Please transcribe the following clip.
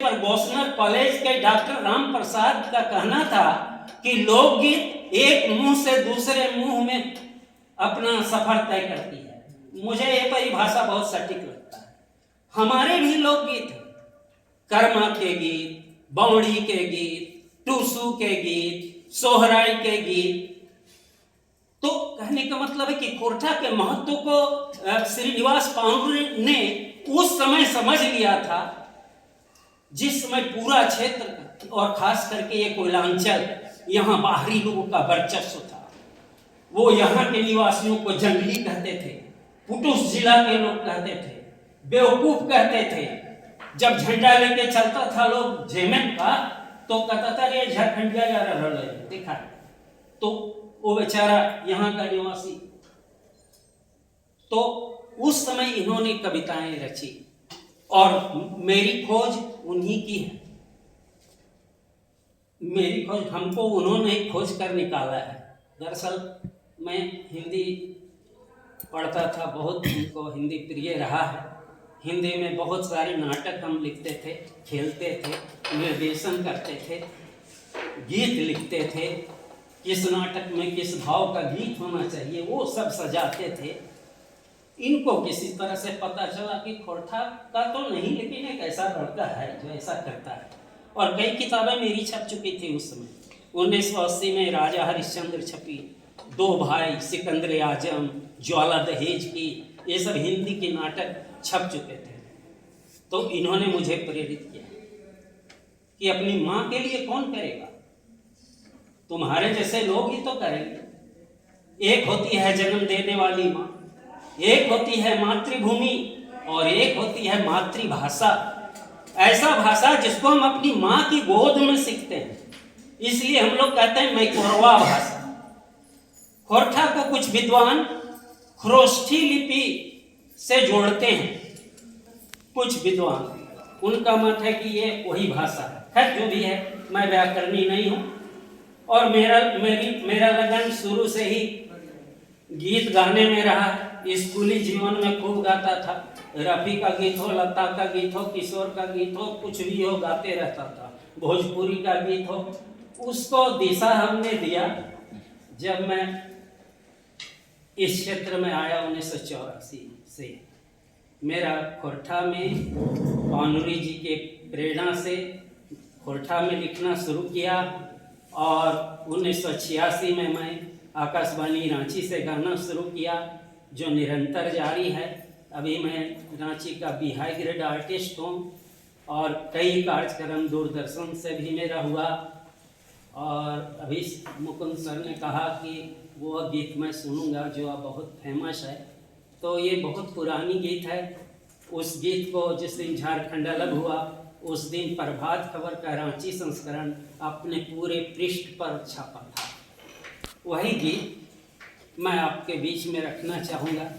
पर गौसनर कॉलेज के डॉक्टर राम प्रसाद का कहना था कि लोकगीत एक मुंह से दूसरे मुंह में अपना सफर तय करती है। मुझे ये परिभाषा बहुत सटीक लगता है। हमारे भी लोकगीत हैं, कर्मा के गीत, बावड़ी के गीत, टूसू के गीत, सोहराई के गीत। तो कहने का मतलब है कि खोरठा के महत्व को श्रीनिवास पांडुरंग ने उस समय समझ लिया था जिस समय पूरा क्षेत्र और खास करके ये कोयलांचल, यहाँ बाहरी लोगों का वर्चस्व था। वो यहाँ के निवासियों को जंगली कहते थे, पुटुस जिला के लोग कहते थे, बेवकूफ कहते थे। जब झंडा लेके चलता था लोग जेमेन का, तो कहता था ये झारखंडिया जा रहा है, देखा। तो वो बेचारा यहाँ का निवासी। तो उस समय इन्होंने कविताएं रची और मेरी खोज उन्हीं की है। मेरी खोज हमको उन्होंने खोज कर निकाला है। दरअसल मैं हिंदी पढ़ता था, बहुत हमको हिंदी प्रिय रहा है। हिंदी में बहुत सारे नाटक हम लिखते थे, खेलते थे, निर्देशन करते थे, गीत लिखते थे। किस नाटक में किस भाव का गीत होना चाहिए वो सब सजाते थे। इनको किसी तरह से पता चला कि खोरठा का तो नहीं, लेकिन एक ऐसा लड़का है जो ऐसा करता है। और कई किताबें मेरी छप चुकी थी उस समय। 1980 में राजा हरिश्चंद्र छपी, दो भाई, सिकंदर आजम, ज्वाला दहेज की, ये सब हिंदी के नाटक छप चुके थे। तो इन्होंने मुझे प्रेरित किया कि अपनी माँ के लिए कौन करेगा, तुम्हारे जैसे लोग ही तो करेंगे। एक होती है जन्म देने वाली माँ, एक होती है मातृभूमि, और एक होती है मातृभाषा। ऐसा भाषा जिसको हम अपनी माँ की गोद में सीखते हैं। इसलिए हम लोग कहते हैं मैं कोरवा भाषा। खोरठा को कुछ विद्वान खरोष्ठी लिपि से जोड़ते हैं। कुछ विद्वान, उनका मत है कि ये वही भाषा है। खैर जो भी है, मैं व्याकरणी नहीं हूँ। और मेरा लगन शुरू से ही गीत गाने में रहा। स्कूली जीवन में खूब गाता था। रफ़ी का गीत हो, लता का गीत हो, किशोर का गीत हो, कुछ भी हो गाते रहता था। भोजपुरी का गीत हो, उसको दिशा हमने दिया जब मैं इस क्षेत्र में आया 1984 से। मेरा खोरठा में पानुरी जी के प्रेरणा से खोरठा में लिखना शुरू किया। और 1986 में मैं आकाशवाणी रांची से गाना शुरू किया, जो निरंतर जारी है। अभी मैं रांची का हाई ग्रेड आर्टिस्ट हूँ और कई कार्यक्रम दूरदर्शन से भी मेरा हुआ। और अभी मुकुंद सर ने कहा कि वो गीत मैं सुनूंगा जो अब बहुत फेमस है। तो ये बहुत पुरानी गीत है। उस गीत को जिस दिन झारखंड अलग हुआ, उस दिन प्रभात खबर का रांची संस्करण अपने पूरे पृष्ठ पर छापा था। वही गीत मैं आपके बीच में रखना चाहूँगा।